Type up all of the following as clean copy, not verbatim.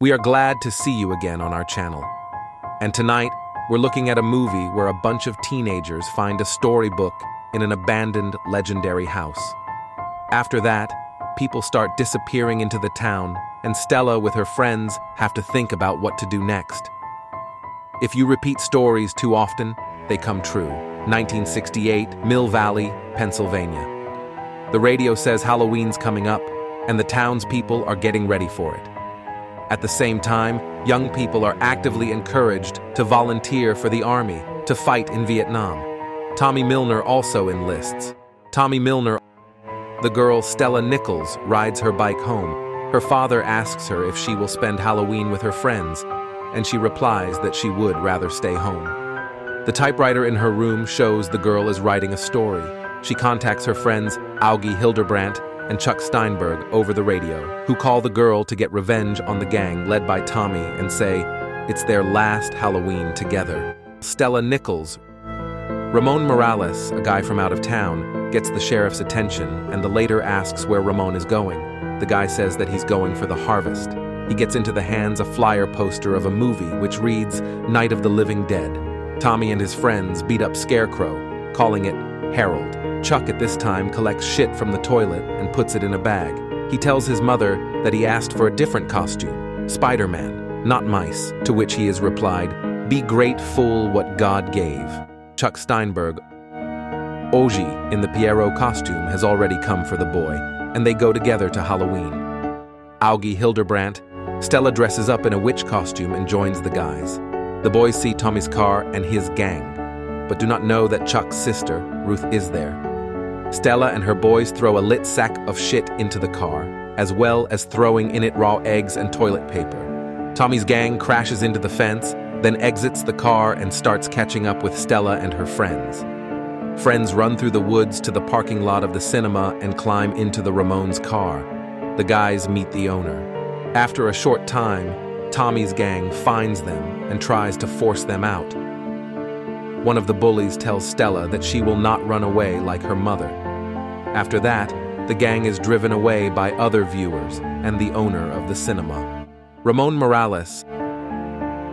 We are glad to see you again on our channel. And tonight, we're looking at a movie where a bunch of teenagers find a storybook in an abandoned legendary house. After that, people start disappearing into the town, and Stella with her friends have to think about what to do next. If you repeat stories too often, they come true. 1968, Mill Valley, Pennsylvania. The radio says Halloween's coming up, and the townspeople are getting ready for it. At the same time, young people are actively encouraged to volunteer for the army to fight in Vietnam. Tommy Milner also enlists. The girl Stella Nichols rides her bike home. Her father asks her if she will spend Halloween with her friends, and she replies that she would rather stay home. The typewriter in her room shows the girl is writing a story. She contacts her friends Augie Hildebrandt and Chuck Steinberg over the radio, who call the girl to get revenge on the gang led by Tommy and say it's their last Halloween together. Stella Nichols. Ramon Morales, a guy from out of town, gets the sheriff's attention and the later asks where Ramon is going. The guy says that he's going for the harvest. He gets into the hands a flyer poster of a movie which reads Night of the Living Dead. Tommy and his friends beat up Scarecrow, calling it Harold. Chuck at this time collects shit from the toilet and puts it in a bag. He tells his mother that he asked for a different costume, Spider-Man, not mice, to which he is replied, "Be grateful what God gave." Chuck Steinberg, Augie in the Pierrot costume has already come for the boy, and they go together to Halloween. Augie Hildebrandt, Stella dresses up in a witch costume and joins the guys. The boys see Tommy's car and his gang, but do not know that Chuck's sister, Ruth, is there. Stella and her boys throw a lit sack of shit into the car, as well as throwing in it raw eggs and toilet paper. Tommy's gang crashes into the fence, then exits the car and starts catching up with Stella and her friends. Friends run through the woods to the parking lot of the cinema and climb into the Ramones' car. The guys meet the owner. After a short time, Tommy's gang finds them and tries to force them out. One of the bullies tells Stella that she will not run away like her mother. After that, the gang is driven away by other viewers and the owner of the cinema. Ramon Morales.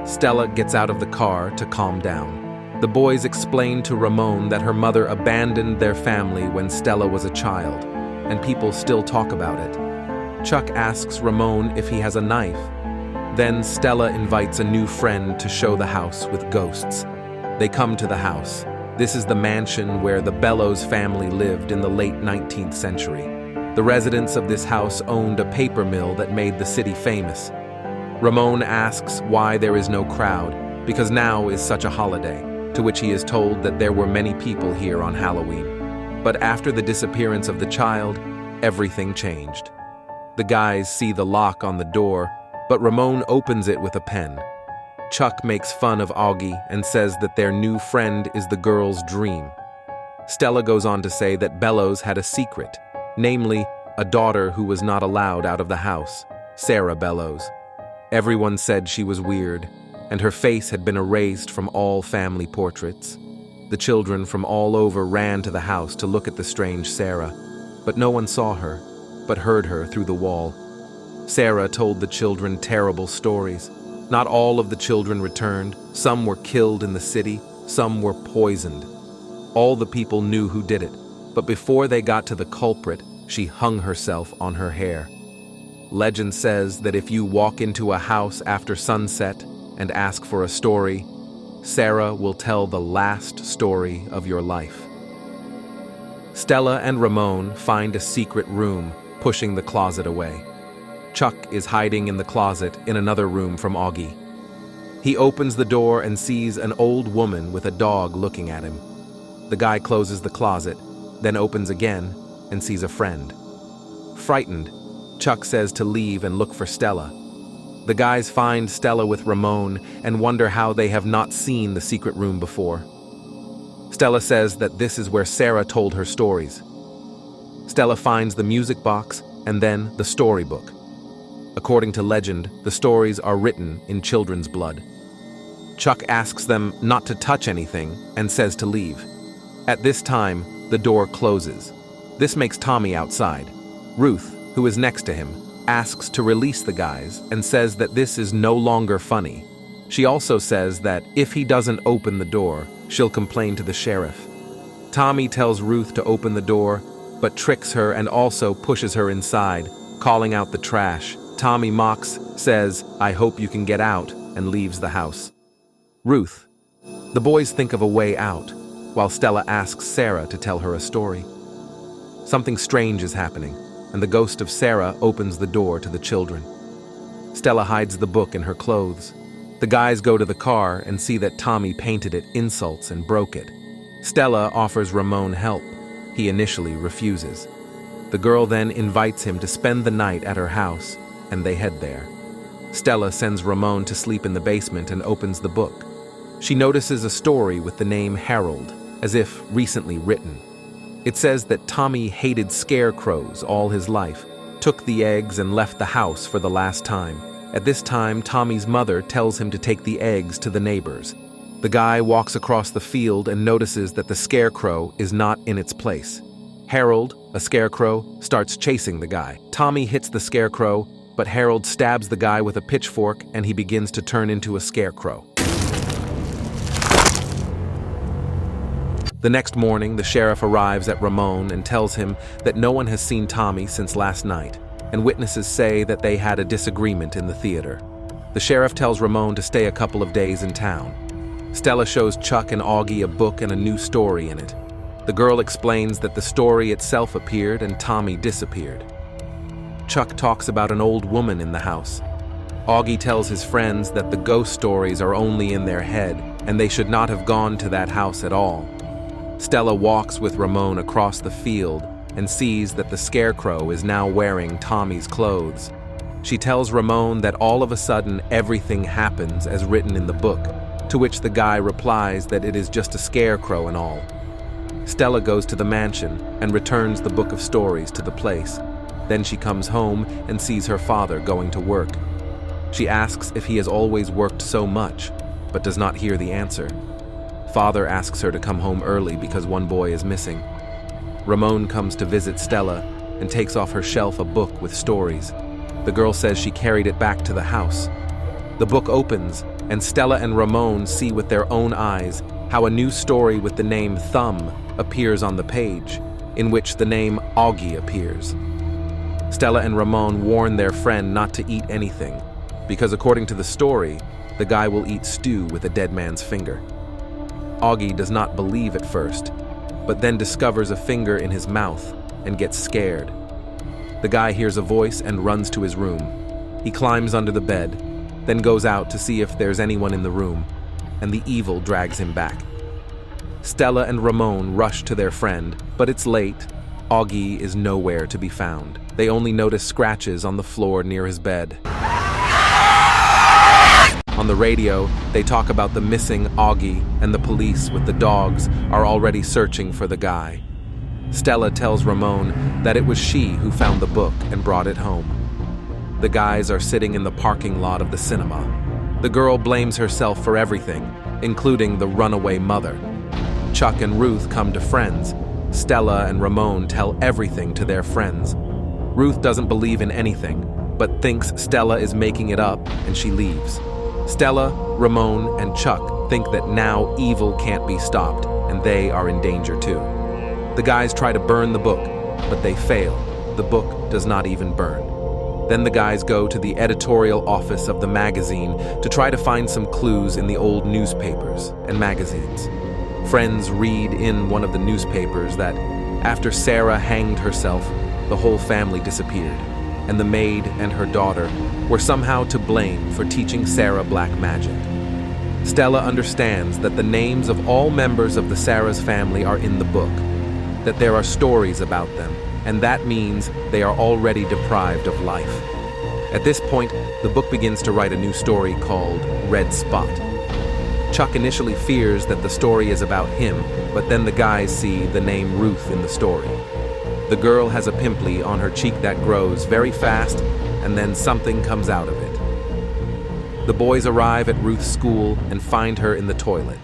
Stella gets out of the car to calm down. The boys explain to Ramon that her mother abandoned their family when Stella was a child, and people still talk about it. Chuck asks Ramon if he has a knife. Then Stella invites a new friend to show the house with ghosts. They come to the house. This is the mansion where the Bellows family lived in the late 19th century. The residents of this house owned a paper mill that made the city famous. Ramon asks why there is no crowd, because now is such a holiday, to which he is told that there were many people here on Halloween. But after the disappearance of the child, everything changed. The guys see the lock on the door, but Ramon opens it with a pen. Chuck makes fun of Augie and says that their new friend is the girl's dream. Stella goes on to say that Bellows had a secret, namely, a daughter who was not allowed out of the house, Sarah Bellows. Everyone said she was weird, and her face had been erased from all family portraits. The children from all over ran to the house to look at the strange Sarah, but no one saw her, but heard her through the wall. Sarah told the children terrible stories. Not all of the children returned. Some were killed in the city, some were poisoned. All the people knew who did it, but before they got to the culprit, she hung herself on her hair. Legend says that if you walk into a house after sunset and ask for a story, Sarah will tell the last story of your life. Stella and Ramon find a secret room, pushing the closet away. Chuck is hiding in the closet in another room from Augie. He opens the door and sees an old woman with a dog looking at him. The guy closes the closet, then opens again and sees a friend. Frightened, Chuck says to leave and look for Stella. The guys find Stella with Ramon and wonder how they have not seen the secret room before. Stella says that this is where Sarah told her stories. Stella finds the music box and then the storybook. According to legend, the stories are written in children's blood. Chuck asks them not to touch anything and says to leave. At this time, the door closes. This makes Tommy outside. Ruth, who is next to him, asks to release the guys and says that this is no longer funny. She also says that if he doesn't open the door, she'll complain to the sheriff. Tommy tells Ruth to open the door, but tricks her and also pushes her inside, calling out the trash. Tommy mocks, says, "I hope you can get out," and leaves the house. Ruth. The boys think of a way out, while Stella asks Sarah to tell her a story. Something strange is happening, and the ghost of Sarah opens the door to the children. Stella hides the book in her clothes. The guys go to the car and see that Tommy painted it insults and broke it. Stella offers Ramon help. He initially refuses. The girl then invites him to spend the night at her house, and they head there. Stella sends Ramon to sleep in the basement and opens the book. She notices a story with the name Harold, as if recently written. It says that Tommy hated scarecrows all his life, took the eggs and left the house for the last time. At this time, Tommy's mother tells him to take the eggs to the neighbors. The guy walks across the field and notices that the scarecrow is not in its place. Harold, a scarecrow, starts chasing the guy. Tommy hits the scarecrow, but Harold stabs the guy with a pitchfork and he begins to turn into a scarecrow. The next morning, the sheriff arrives at Ramon and tells him that no one has seen Tommy since last night, and witnesses say that they had a disagreement in the theater. The sheriff tells Ramon to stay a couple of days in town. Stella shows Chuck and Augie a book and a new story in it. The girl explains that the story itself appeared and Tommy disappeared. Chuck talks about an old woman in the house. Augie tells his friends that the ghost stories are only in their head and they should not have gone to that house at all. Stella walks with Ramon across the field and sees that the scarecrow is now wearing Tommy's clothes. She tells Ramon that all of a sudden everything happens as written in the book, to which the guy replies that it is just a scarecrow and all. Stella goes to the mansion and returns the book of stories to the place. Then she comes home and sees her father going to work. She asks if he has always worked so much, but does not hear the answer. Father asks her to come home early because one boy is missing. Ramon comes to visit Stella and takes off her shelf a book with stories. The girl says she carried it back to the house. The book opens, and Stella and Ramon see with their own eyes how a new story with the name Thumb appears on the page, in which the name Augie appears. Stella and Ramon warn their friend not to eat anything, because according to the story, the guy will eat stew with a dead man's finger. Augie does not believe at first, but then discovers a finger in his mouth and gets scared. The guy hears a voice and runs to his room. He climbs under the bed, then goes out to see if there's anyone in the room, and the evil drags him back. Stella and Ramon rush to their friend, but it's late. Augie is nowhere to be found. They only notice scratches on the floor near his bed. On the radio, they talk about the missing Augie, and the police with the dogs are already searching for the guy. Stella tells Ramon that it was she who found the book and brought it home. The guys are sitting in the parking lot of the cinema. The girl blames herself for everything, including the runaway mother. Chuck and Ruth come to friends. Stella and Ramon tell everything to their friends. Ruth doesn't believe in anything, but thinks Stella is making it up, and she leaves. Stella, Ramon, and Chuck think that now evil can't be stopped, and they are in danger too. The guys try to burn the book, but they fail. The book does not even burn. Then the guys go to the editorial office of the magazine to try to find some clues in the old newspapers and magazines. Friends read in one of the newspapers that after Sarah hanged herself, the whole family disappeared, and the maid and her daughter were somehow to blame for teaching Sarah black magic. Stella understands that the names of all members of the Sarah's family are in the book, that there are stories about them, and that means they are already deprived of life. At this point, the book begins to write a new story called Red Spot. Chuck initially fears that the story is about him, but then the guys see the name Ruth in the story. The girl has a pimple on her cheek that grows very fast, and then something comes out of it. The boys arrive at Ruth's school and find her in the toilet.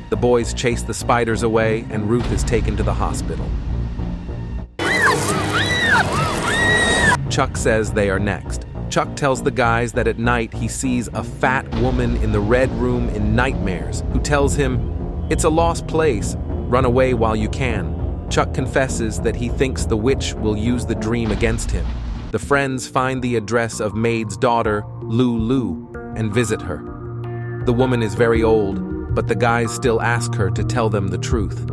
The boys chase the spiders away, and Ruth is taken to the hospital. Chuck says they are next. Chuck tells the guys that at night he sees a fat woman in the red room in nightmares who tells him, "It's a lost place, run away while you can." Chuck confesses that he thinks the witch will use the dream against him. The friends find the address of Maid's daughter, Lulu, and visit her. The woman is very old, but the guys still ask her to tell them the truth.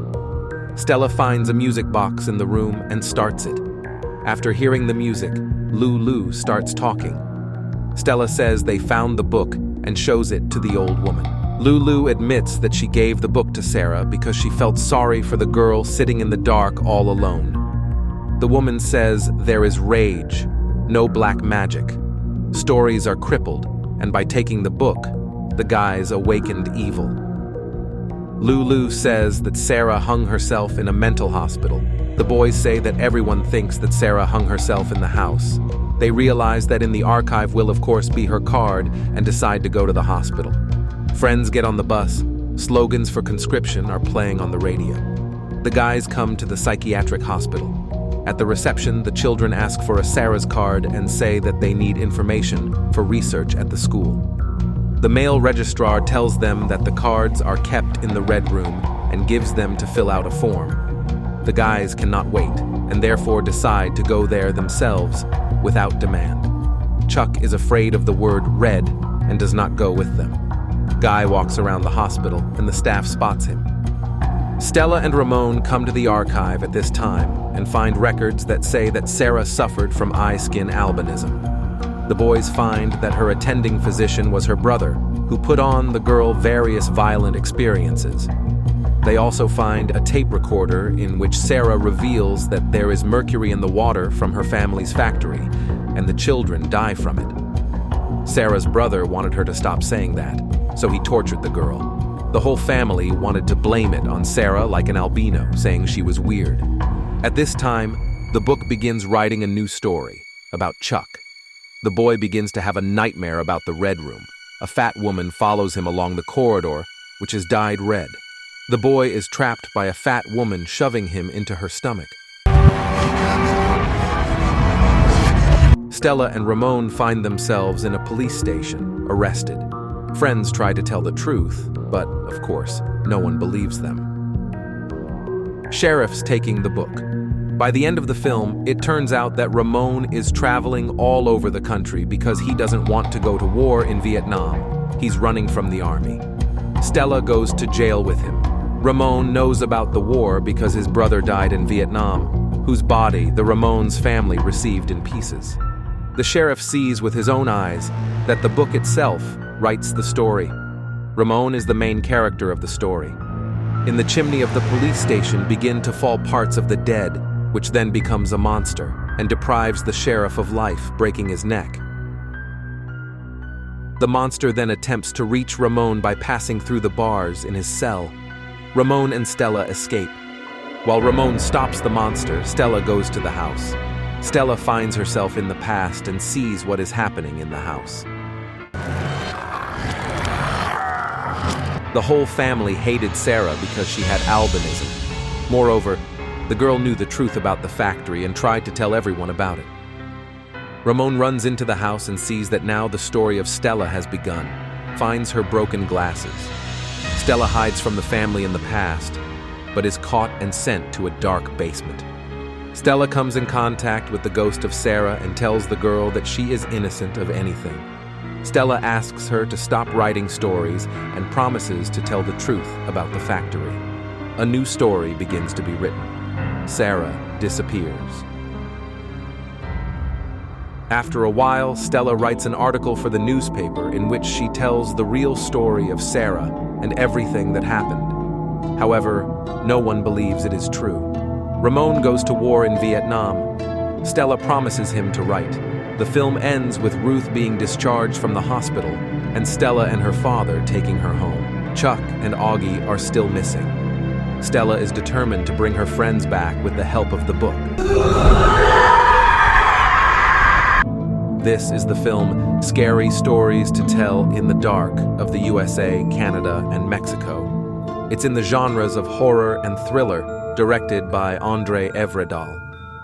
Stella finds a music box in the room and starts it. After hearing the music, Lulu starts talking. Stella says they found the book and shows it to the old woman. Lulu admits that she gave the book to Sarah because she felt sorry for the girl sitting in the dark all alone. The woman says there is rage, no black magic. Stories are crippled, and by taking the book, the guys awakened evil. Lulu says that Sarah hung herself in a mental hospital. The boys say that everyone thinks that Sarah hung herself in the house. They realize that in the archive will of course be her card and decide to go to the hospital. Friends get on the bus. Slogans for conscription are playing on the radio. The guys come to the psychiatric hospital. At the reception, the children ask for a Sarah's card and say that they need information for research at the school. The male registrar tells them that the cards are kept in the red room and gives them to fill out a form. The guys cannot wait and therefore decide to go there themselves without demand. Chuck is afraid of the word red and does not go with them. Guy walks around the hospital and the staff spots him. Stella and Ramon come to the archive at this time and find records that say that Sarah suffered from eye skin albinism. The boys find that her attending physician was her brother, who put on the girl various violent experiences. They also find a tape recorder in which Sarah reveals that there is mercury in the water from her family's factory, and the children die from it. Sarah's brother wanted her to stop saying that, so he tortured the girl. The whole family wanted to blame it on Sarah like an albino, saying she was weird. At this time, the book begins writing a new story about Chuck. The boy begins to have a nightmare about the red room. A fat woman follows him along the corridor, which is dyed red. The boy is trapped by a fat woman shoving him into her stomach. Stella and Ramon find themselves in a police station, arrested. Friends try to tell the truth, but, of course, no one believes them. Sheriff's taking the book. By the end of the film, it turns out that Ramon is traveling all over the country because he doesn't want to go to war in Vietnam. He's running from the army. Stella goes to jail with him. Ramon knows about the war because his brother died in Vietnam, whose body the Ramon's family received in pieces. The sheriff sees with his own eyes that the book itself writes the story. Ramon is the main character of the story. In the chimney of the police station begin to fall parts of the dead, which then becomes a monster and deprives the sheriff of life, breaking his neck. The monster then attempts to reach Ramon by passing through the bars in his cell. Ramon and Stella escape. While Ramon stops the monster, Stella goes to the house. Stella finds herself in the past and sees what is happening in the house. The whole family hated Sarah because she had albinism. Moreover, the girl knew the truth about the factory and tried to tell everyone about it. Ramon runs into the house and sees that now the story of Stella has begun, finds her broken glasses. Stella hides from the family in the past, but is caught and sent to a dark basement. Stella comes in contact with the ghost of Sarah and tells the girl that she is innocent of anything. Stella asks her to stop writing stories and promises to tell the truth about the factory. A new story begins to be written. Sarah disappears. After a while, Stella writes an article for the newspaper in which she tells the real story of Sarah and everything that happened. However, no one believes it is true. Ramon goes to war in Vietnam. Stella promises him to write. The film ends with Ruth being discharged from the hospital and Stella and her father taking her home. Chuck and Augie are still missing. Stella is determined to bring her friends back with the help of the book. This is the film Scary Stories to Tell in the Dark of the USA, Canada, and Mexico. It's in the genres of horror and thriller, directed by André Evredal.